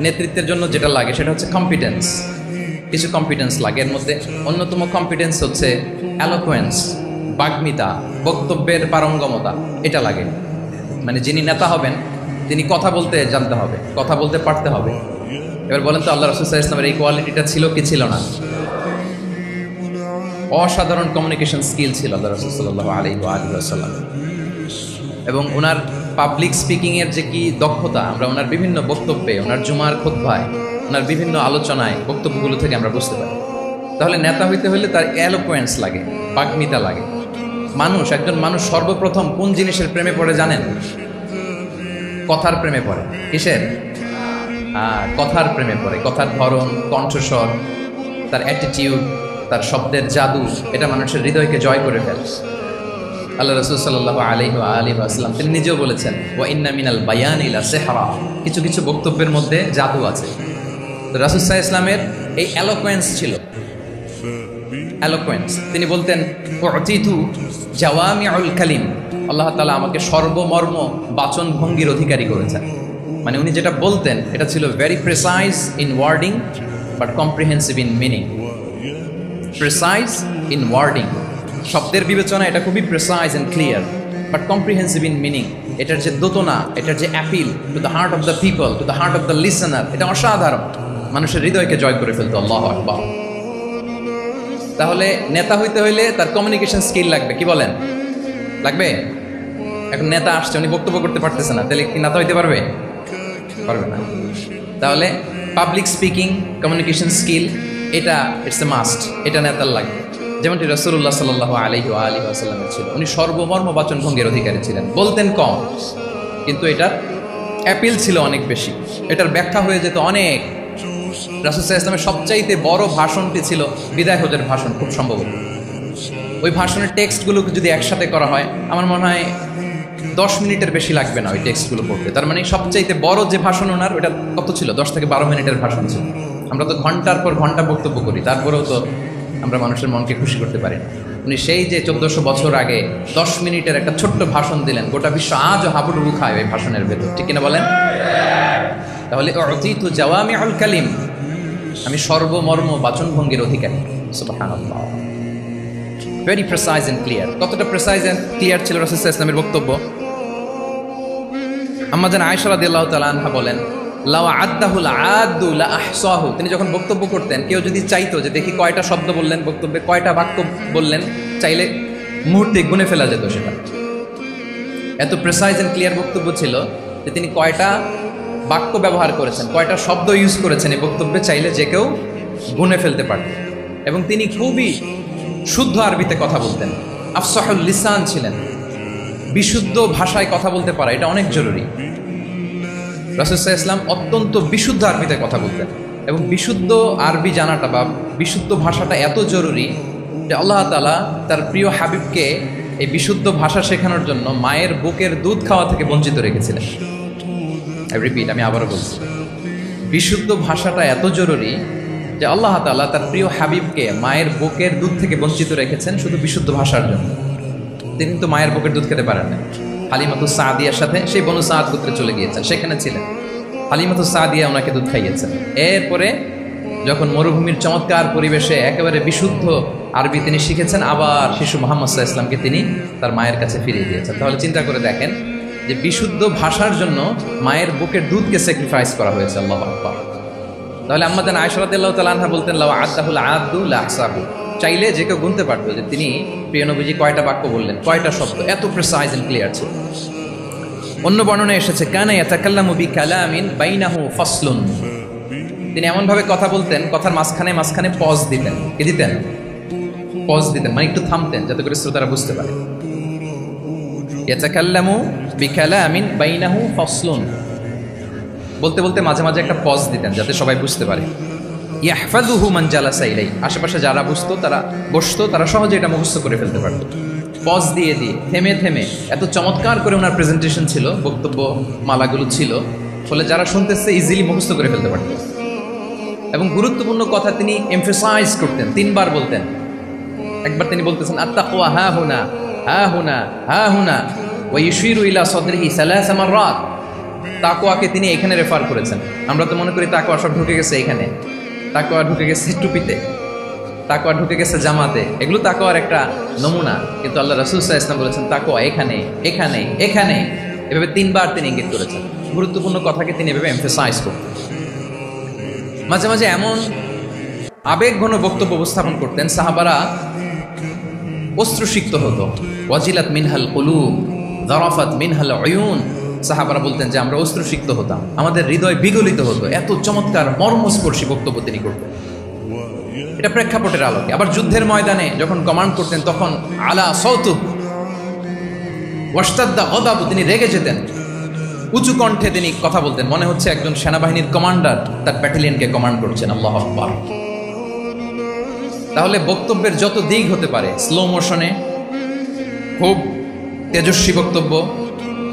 নেতৃত্বের জন্য যেটা লাগে সেটা হচ্ছে কম্পিটেন্স। কিছু কম্পিটেন্স লাগে, এর মধ্যে অন্যতম কম্পিটেন্স হচ্ছে অ্যালোকোয়েন্স, বাগ্মিতা, বক্তব্যের পারঙ্গমতা, এটা লাগে। মানে যিনি নেতা হবেন তিনি কথা বলতে জানতে হবে, কথা বলতে পারতে হবে। এবার বলেন তো আল্লাহ রাসূল সাল্লাল্লাহু আলাইহি ওয়াসাল্লামের এই কোয়ালিটিটা ছিল কি ছিল না? অসাধারণ কমিউনিকেশন স্কিল ছিল আল্লাহ রাসূল সাল্লাল্লাহু আলাইহি ওয়াসাল্লাম। এবং ওনার পাবলিক স্পিকিংয়ের যে কি দক্ষতা, আমরা ওনার বিভিন্ন বক্তব্যে, ওনার জুমার খুতবায়, ওনার বিভিন্ন আলোচনায়, বক্তব্যগুলো থেকে আমরা বুঝতে পারি। তাহলে নেতা হইতে হলে তার অ্যালোকোয়েন্স লাগে, বাগ্মিতা লাগে। একজন মানুষ সর্বপ্রথম কোন জিনিসের প্রেমে পড়ে জানেন? কথার প্রেমে পড়ে। কিসের? কথার প্রেমে পড়ে। কথার ধরন, কণ্ঠস্বর, তার অ্যাটিটিউড, তার শব্দের জাদু, এটা মানুষের হৃদয়কে জয় করে ফেলে। আল্লাহ রাসূল সাল্লাল্লাহু আলাইহি ওয়াসাল্লাম তিনি নিজেও বলেছেন, ওয়া ইন্না মিনাল বায়ানি লা সিহরা, কিছু কিছু বক্তব্যের মধ্যে জাদু আছে। তো রাসূল সাল্লাল্লাহু আলাইহি ওয়াসাল্লামের এই অ্যালোকোয়েন্স ছিল, অ্যালোকোয়েন্স। তিনি বলতেন, উতিতু জাওয়ামিউল কালিম, আল্লাহ তাআলা আমাকে সর্বমর্ম বাচন ভঙ্গির অধিকারী করেছেন। মানে উনি যেটা বলতেন এটা ছিল very precise in wording but comprehensive in meaning. Precise in wording, শব্দের বিবেচনা এটা খুবই precise and clear, but comprehensive in meaning. এটার যে দোতনা, এটার যে appeal to the heart of the people, to the heart of the listener, এটা অসাধারণ, মানুষের হৃদয়কে জয় করে ফেলতো। আল্লাহু আকবার। তাহলে নেতা হইতে হইলে তার কমিউনিকেশন স্কিল লাগবে, কি বলেন? লাগবে? এখন নেতা আসছে, উনি বক্তব্য করতে পারতেছে না, তাহলে কি নেতা হইতে পারবে? পারবে না। তাহলে পাবলিক স্পিকিং, কমিউনিকেশন স্কিল, এটা ইটস এ মাস্ট, এটা নেতার লাগবে। যেমনটি রাসূলুল্লাহ সাল্লাল্লাহু আলাইহি ওয়াসাল্লামের ছিল, উনি সর্বমর্ম বাচন ভঙ্গির অধিকারী ছিলেন। বলতেন কম, কিন্তু এটার অ্যাপিল ছিল অনেক বেশি, এটার ব্যাখ্যা হয়ে যেত অনেক। রাসূল সাল্লাল্লাহু আলাইহি ওয়াসাল্লামের সবচাইতে বড় ভাষণটি ছিল বিদায় হজের ভাষণ, খুব সম্ভবত। ওই ভাষণের টেক্সটগুলোকে যদি একসাথে করা হয়, আমার মনে হয় 10 মিনিটের বেশি লাগবে না ওই টেক্সটগুলো পড়তে। তার মানে সবচাইতে বড় যে ভাষণ ওনার, ওটা কত ছিল? 10 থেকে 12 মিনিটের ভাষণ ছিল। আমরা তো ঘন্টার পর ঘন্টা বক্তব্য করি, তারপরেও তো আমরা মানুষের মনকে খুশি করতে পারি না। উনি সেই যে 1400 বছর আগে 10 মিনিটের একটা ছোট্ট ভাষণ দিলেন, গোটা বিশ্ব আজও হাবুডুবু খায় ওই ভাষণের ভেতর, ঠিক কিনা বলেন? তাহলে উতিতু জাওয়ামিউল কালিম, আমি সর্বমর্ম বাচনভঙ্গির অধিকারী। সুবহানাল্লাহ, ভেরি প্রিসাইজ এন্ড ক্লিয়ার। কতটা প্রিসাইজ এন্ড ক্লিয়ার ছিল রাসূল সাল্লাল্লাহু আলাইহি ওয়াসাল্লামের বক্তব্য? আম্মা জান আয়েশা রাদিয়াল্লাহু তাআলা আনহা বলেন, লাউ আদ্দাহুল আদু লা আহসাহু, তিনি যখন বক্তব্য করতেন, কেউ যদি চাইতো যে দেখি কয়টা শব্দ বললেন বক্তব্যে, কয়টা বাক্য বললেন, চাইলে মুহূর্তে গুনে ফেলা যেত সেটা। এত প্রিসাইজ এন্ড ক্লিয়ার বক্তব্য ছিল যে তিনি কয়টা বাক্য ব্যবহার করেছেন, কয়টা শব্দ ইউজ করেছেন এই বক্তব্যে, চাইলে যে কেউ গুনে ফেলতে পারত। এবং তিনি খুবই শুদ্ধ আরবিতে কথা বলতেন, আফসাহুল লিসান ছিলেন। বিশুদ্ধ ভাষায় কথা বলতে পারা এটা অনেক জরুরি। রাসূল সাল্লাল্লাহু আলাইহি ওয়াসাল্লাম অত্যন্ত বিশুদ্ধ আরবিতে কথা বলতেন, এবং বিশুদ্ধ আরবি জানাটা বা বিশুদ্ধ ভাষাটা এত জরুরি যে আল্লাহ তাআলা তার প্রিয় হাবিবকে এই বিশুদ্ধ ভাষা শেখানোর জন্য মায়ের বুকের দুধ খাওয়া থেকে বঞ্চিত রেখেছিলেন। রিপিট, আমি আবারও বলছি, বিশুদ্ধ ভাষাটা এত জরুরি যে আল্লাহ তাআলা তার প্রিয় হাবিবকে মায়ের বুকের দুধ থেকে বঞ্চিত রেখেছেন শুধু বিশুদ্ধ ভাষার জন্য। তিনি কিন্তু মায়ের বুকের দুধ খেতে পারেন না। হালিমাতুস সাদিয়ার সাথে সেই বনু সাদ গোত্রে চলে গিয়েছেন, সেখানে ছিলেন। হালিমাতুস সাদিয়া ওনাকে দুধ খাইয়েছেন। এরপরে যখন মরুভূমির চমৎকার পরিবেশে একেবারে বিশুদ্ধ আরবি তিনি শিখেছেন, আবার শিশু মুহাম্মদ সাল্লাল্লাহু আলাইহি ওয়াসাল্লামকে তিনি তার মায়ের কাছে ফিরিয়ে দিয়েছেন। তাহলে চিন্তা করে দেখেন যে বিশুদ্ধ ভাষার জন্য মায়ের বুকের দুধকে স্যাক্রিফাইস করা হয়েছে। আল্লাহু আকবার। তাহলে আম্মা জান আয়েশা রাদিয়াল্লাহু তাআলা আনহা বলতেন, লাউ আদ্দাহুল আদু লা আহসাহু, চাইলে যে কেউ গুনতে পারতো যে তিনি প্রিয় নবীজি কয়টা বাক্য বললেন, কয়টা শব্দ, এত প্রিসাইজ এন্ড ক্লিয়ার ছিল। অন্য বর্ণনায় এসেছে, কানা ইয়াতাকাল্লামু বিকালামিন বাইনাহু ফাসলুন, তিনি এমনভাবে কথা বলতেন, কথার মাঝখানে মাঝখানে পজ দিতেন। কি দিতেন? পজ দিতেন, মানে একটু থামতেন যাতে করে শ্রোতারা বুঝতে পারে। ইয়াতাকাল্লামু বিকালামিন বাইনাহু ফাসলুন, বলতে বলতে মাঝে মাঝে একটা পজ দিতেন যাতে সবাই বুঝতে পারে। ইয়াহফাযুহু মান জালাসা ইলাই, আশেপাশে যারা বসতো তারা সহজে এটা মুখস্থ করে ফেলতে পারত। পজ দিয়ে দিয়ে থেমে থেমে এত চমৎকার করে ওনার প্রেজেন্টেশন ছিল, বক্তব্য মালাগুলো ছিল, ফলে যারা শুনতেছে ইজিলি মুখস্থ করে ফেলতে পারত। এবং গুরুত্বপূর্ণ কথা তিনি এমফাসাইজ করতেন, 3 বার বলতেন। একবার তিনি বলতেছেন, আত্তাকওয়া হা হুনা হা হুনা হা হুনা, ওয়া ইউশিরু ইলা সাদরিহি 3 মাররাত। তাকওয়াকে তিনি এখানে রেফার করেছেন। আমরা তো মনে করি তাকওয়া সব ঢুকে গেছে এখানে, তাকওয়া ঢুকে গেছে টুপিতে, তাকওয়া ঢুকে গেছে জামাতে, এগুলো তাকওয়ার একটা নমুনা। কিন্তু আল্লাহ রাসূল সাল্লাল্লাহু আলাইহি ওয়াসাল্লাম বলেছেন তাকওয়া এখানে, এখানে, এখানে, এভাবে 3 বার তিনি ইঙ্গিত করেছেন। গুরুত্বপূর্ণ কথাকে তিনি এভাবে এমফেসাইজ করতেন। মাঝে মাঝে এমন আবেগঘন বক্তব্য উপস্থাপন করতেন, সাহাবারা অশ্রুসিক্ত হতো। ওয়াজিলাত মিনহাল কুলুব যারাফাত মিনহাল উয়ুন, সাহাবারা বলতেন যে আমরা অশ্রুসিক্ত হতাম, আমাদের হৃদয় বিগলিত হতো। এত চমৎকার মর্মস্পর্শী বক্তব্য তিনি করতেন। এটা প্রেক্ষাপটের আলোকে। আবার যুদ্ধের ময়দানে যখন কমান্ড করতেন তখন আলা সাউতু ওয়াশতাদ্দা গদাবু, তিনি রেগে যেতেন, উঁচু কণ্ঠে তিনি কথা বলতেন, মনে হচ্ছে একজন সেনাবাহিনীর কমান্ডার তার ব্যাটালিয়নকে কমান্ড করছেন। আল্লাহু আকবার। তাহলে বক্তব্যের যত দিক হতে পারে, স্লো মোশনে, খুব তেজস্বী বক্তব্য,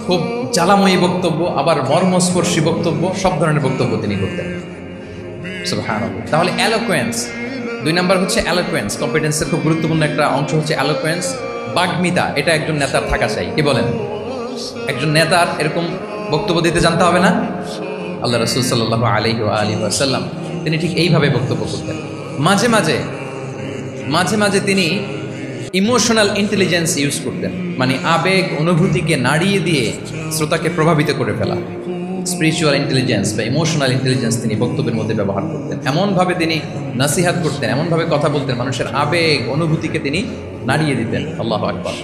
খুব জ্বালাময়ী বক্তব্য, আবার মর্মস্পর্শী বক্তব্য, সব ধরনের বক্তব্য তিনি করতেন। সুবহানাল্লাহ। তাহলে এলোকোয়েন্স, 2 নাম্বার হচ্ছে এলোকোয়েন্স। কম্পিটেন্সের খুব গুরুত্বপূর্ণ একটা অংশ হচ্ছে এলোকোয়েন্স, বাগ্মিতা। এটা একজন নেতার থাকা চাই। কি বলেন? একজন নেতার এরকম বক্তব্য দিতে জানতে হবে না? আল্লাহ রাসূল সাল্লাল্লাহু আলাইহি ওয়া আলিহি ওয়াসাল্লাম তিনি ঠিক এইভাবে বক্তব্য করতেন। মাঝে মাঝে তিনি ইমোশনাল ইন্টেলিজেন্স ইউজ করতেন, মানে আবেগ অনুভূতিকে নাড়িয়ে দিয়ে শ্রোতাকে প্রভাবিত করে ফেলা। স্পিরিচুয়াল ইন্টেলিজেন্স বা ইমোশনাল ইন্টেলিজেন্স তিনি বক্তব্যের মধ্যে ব্যবহার করতেন। এমনভাবে তিনি নাসিহাত করতেন, এমনভাবে কথা বলতেন, মানুষের আবেগ অনুভূতিকে তিনি নাড়িয়ে দিতেন। আল্লাহু আকবার।